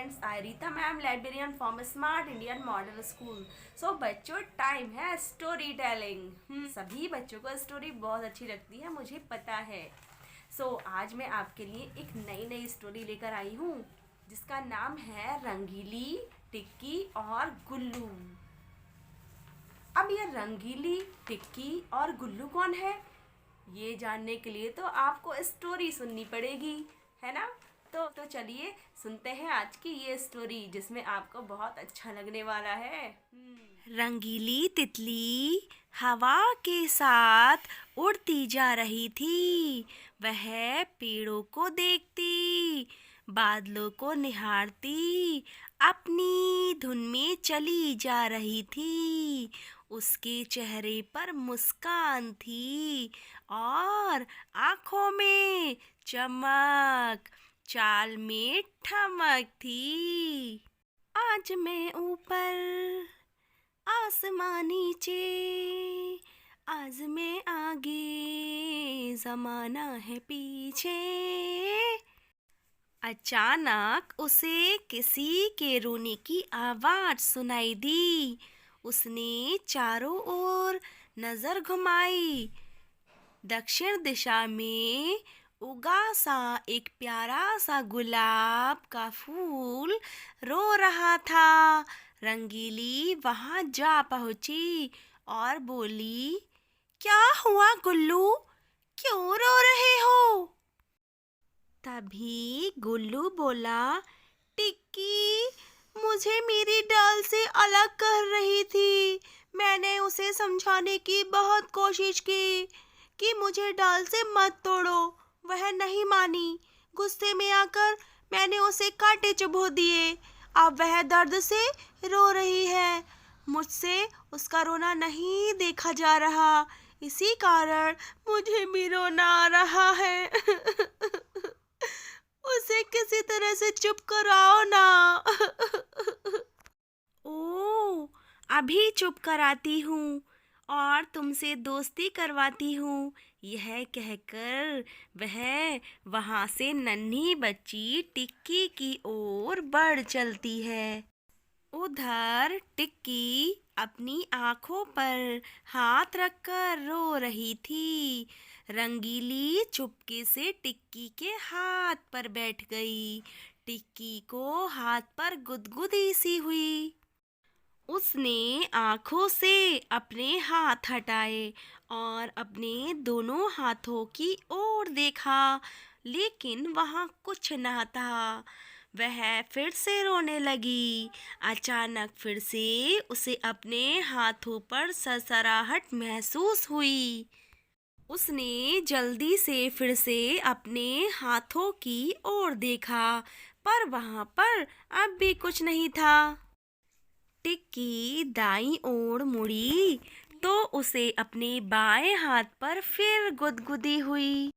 friends, I Rita ma'am, librarian from Smart Indian Model School. So बच्चों time है story telling. सभी बच्चों को स्टोरी बहुत अच्छी लगती है, मुझे पता है। आज मैं आपके लिए एक नई स्टोरी लेकर आई हूँ जिसका नाम है रंगीली, टिक्की और गुल्लू। अब ये रंगीली, टिक्की और गुल्लू कौन है, ये जानने के लिए तो आपको स्टोरी सुननी पड़ेगी, है ना। तो चलिए सुनते हैं आज की ये स्टोरी जिसमें आपको बहुत अच्छा लगने वाला है। रंगीली तितली हवा के साथ उड़ती जा रही थी। वह पेड़ों को देखती, बादलों को निहारती, अपनी धुन में चली जा रही थी। उसके चेहरे पर मुस्कान थी और आँखों में चमक, चाल में ठमक थी। आज मैं ऊपर, आसमां नीचे, आज मैं आगे, जमाना है पीछे। अचानक उसे किसी के रोने की आवाज सुनाई दी। उसने चारों ओर नजर घुमाई। दक्षिण दिशा में उगा सा एक प्यारा सा गुलाब का फूल रो रहा था। रंगीली वहां जा पहुंची और बोली, क्या हुआ गुल्लू, क्यों रो रहे हो? तभी गुल्लू बोला, टिक्की मुझे मेरी डाल से अलग कर रही थी। मैंने उसे समझाने की बहुत कोशिश की कि मुझे डाल से मत तोड़ो, वह नहीं मानी। गुस्से में आकर मैंने उसे कांटे चुभो दिए। अब वह दर्द से रो रही है। मुझसे उसका रोना नहीं देखा जा रहा, इसी कारण मुझे भी रोना आ रहा है। उसे किसी तरह से चुप कराओ ना। ओ, अभी चुप कराती हूँ और तुमसे दोस्ती करवाती हूँ। यह कहकर वह वहाँ से नन्ही बच्ची टिक्की की ओर बढ़ चलती है। उधर टिक्की अपनी आँखों पर हाथ रखकर रो रही थी। रंगीली चुपके से टिक्की के हाथ पर बैठ गई। टिक्की को हाथ पर गुदगुदी सी हुई। उसने आँखों से अपने हाथ हटाए और अपने दोनों हाथों की ओर देखा, लेकिन वहाँ कुछ न था। वह फिर से रोने लगी। अचानक फिर से उसे अपने हाथों पर सरसराहट महसूस हुई। उसने जल्दी से फिर से अपने हाथों की ओर देखा, पर वहाँ पर अब भी कुछ नहीं था। टिक्की दाईं ओर मुड़ी तो उसे अपने बाएं हाथ पर फिर गुदगुदी हुई।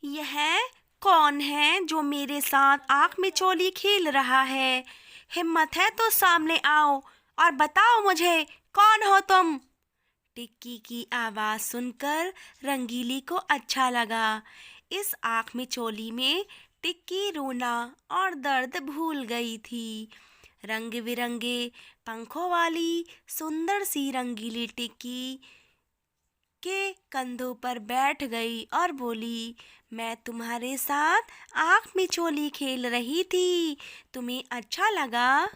यह कौन है जो मेरे साथ आँख में चोली खेल रहा है? हिम्मत है तो सामने आओ और बताओ मुझे, कौन हो तुम? टिक्की की आवाज़ सुनकर रंगीली को अच्छा लगा। इस आँख में चोली में टिक्की रोना और दर्द भूल गई थी। रंग बिरंगे पंखों वाली सुंदर सी रंगीली टिक्की के कंधों पर बैठ गई और बोली, मैं तुम्हारे साथ आँख में चोली खेल रही थी, तुम्हें अच्छा लगा?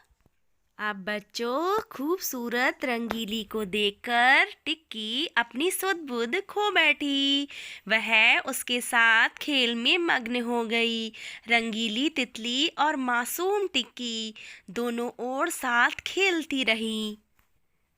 अब बच्चों, खूबसूरत रंगीली को देखकर टिक्की अपनी सुध-बुध खो बैठी। वह उसके साथ खेल में मग्न हो गई। रंगीली तितली और मासूम टिक्की दोनों ओर साथ खेलती रही।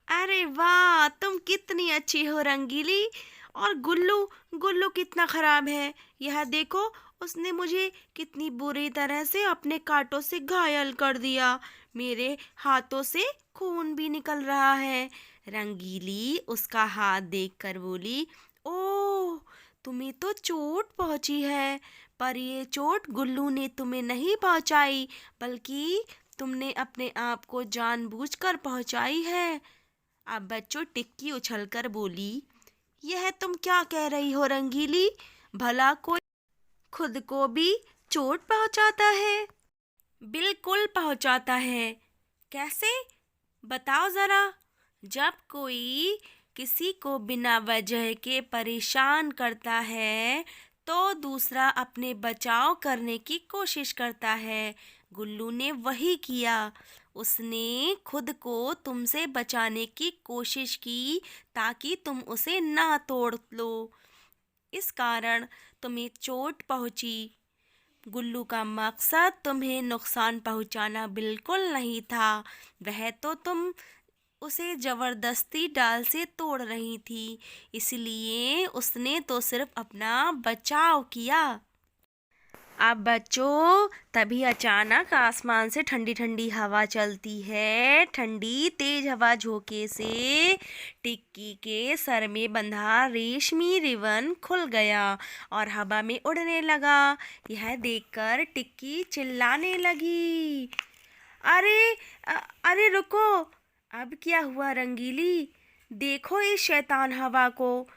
अरे वाह, तुम कितनी अच्छी हो रंगीली। और गुल्लू, गुल्लू कितना खराब है। यह देखो, उसने मुझे कितनी बुरी तरह से अपने कांटों से घायल कर दिया। मेरे हाथों से खून भी निकल रहा है। रंगीली उसका हाथ देखकर बोली, ओह, तुम्हें तो चोट पहुंची है, पर ये चोट गुल्लू ने तुम्हें नहीं पहुंचाई, बल्कि तुमने अपने आप को जानबूझकर पहुंचाई है। अब बच्चों, टिक्की उछलकर बोली, यह तुम क्या कह रही हो रंगीली? भला कोई खुद को भी चोट पहुंचाता है? बिल्कुल पहुंचाता है। कैसे? बताओ ज़रा। जब कोई किसी को बिना वजह के परेशान करता है तो दूसरा अपने बचाव करने की कोशिश करता है। गुल्लू ने वही किया। उसने खुद को तुमसे बचाने की कोशिश की ताकि तुम उसे ना तोड़ लो। इस कारण तुम्हें चोट पहुंची। गुल्लू का मकसद तुम्हें नुकसान पहुंचाना बिल्कुल नहीं था। वह तो तुम उसे जबरदस्ती डाल से तोड़ रही थी, इसलिए उसने तो सिर्फ अपना बचाव किया। अब बच्चों, तभी अचानक आसमान से ठंडी ठंडी हवा चलती है। ठंडी तेज हवा झोंके से टिक्की के सर में बंधा रेशमी रिबन खुल गया और हवा में उड़ने लगा। यह देखकर टिक्की चिल्लाने लगी, अरे अरे रुको! अब क्या हुआ रंगीली? देखो इस शैतान हवा को।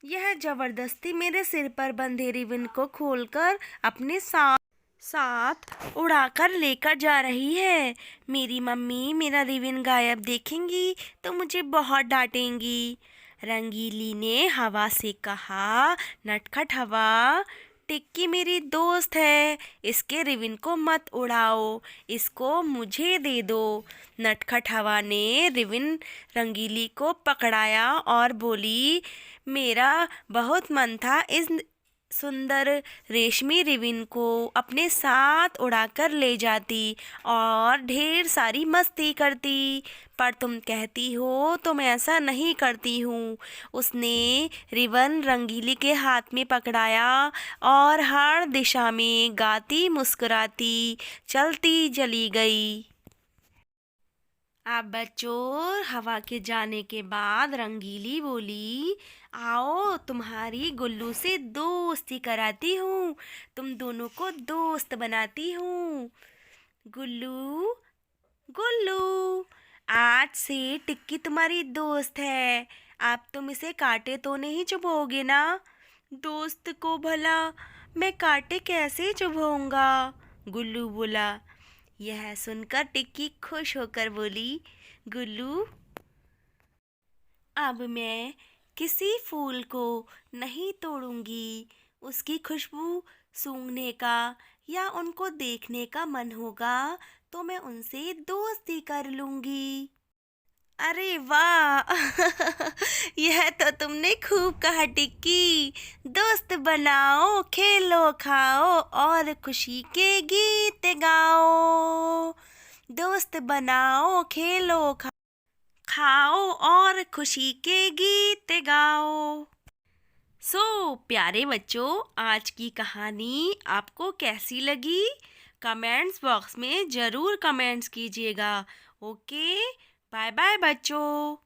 यह जबरदस्ती मेरे सिर पर बंधे रिबन को खोलकर अपने साथ उड़ाकर लेकर जा रही है। मेरी मम्मी मेरा रिबन गायब देखेंगी तो मुझे बहुत डांटेंगी। रंगीली ने हवा से कहा, नटखट हवा, टिक्की मेरी दोस्त है, इसके रिबन को मत उड़ाओ, इसको मुझे दे दो। नटखट हवा ने रिबन रंगीली को पकड़ाया और बोली, मेरा बहुत मन था इस सुंदर रेशमी रिबन को अपने साथ उड़ाकर ले जाती और ढेर सारी मस्ती करती, पर तुम कहती हो तो मैं ऐसा नहीं करती हूँ। उसने रिबन रंगीली के हाथ में पकड़ाया और हर दिशा में गाती मुस्कुराती चलती चली गई। अब बच्चों, हवा के जाने के बाद रंगीली बोली, आओ तुम्हारी गुल्लू से दोस्ती कराती हूँ, तुम दोनों को दोस्त बनाती हूँ। गुल्लू, गुल्लू, आज से टिक्की तुम्हारी दोस्त है। अब तुम इसे कांटे तो नहीं चुभोगे ना? दोस्त को भला मैं कांटे कैसे चुभूंगा? गुल्लू बोला। यह सुनकर टिक्की खुश होकर बोली, गुल्लू, अब मैं किसी फूल को नहीं तोड़ूंगी। उसकी खुशबू सूंघने का या उनको देखने का मन होगा तो मैं उनसे दोस्ती कर लूंगी। अरे वाह! यह तो तुमने खूब कहा टिक्की। दोस्त बनाओ, खेलो, खाओ और खुशी के गीत गाओ। दोस्त बनाओ, खेलो, खाओ और खुशी के गीत गाओ। प्यारे बच्चों, आज की कहानी आपको कैसी लगी? कमेंट्स बॉक्स में ज़रूर कमेंट्स कीजिएगा। ओके, बाय बाय बच्चों।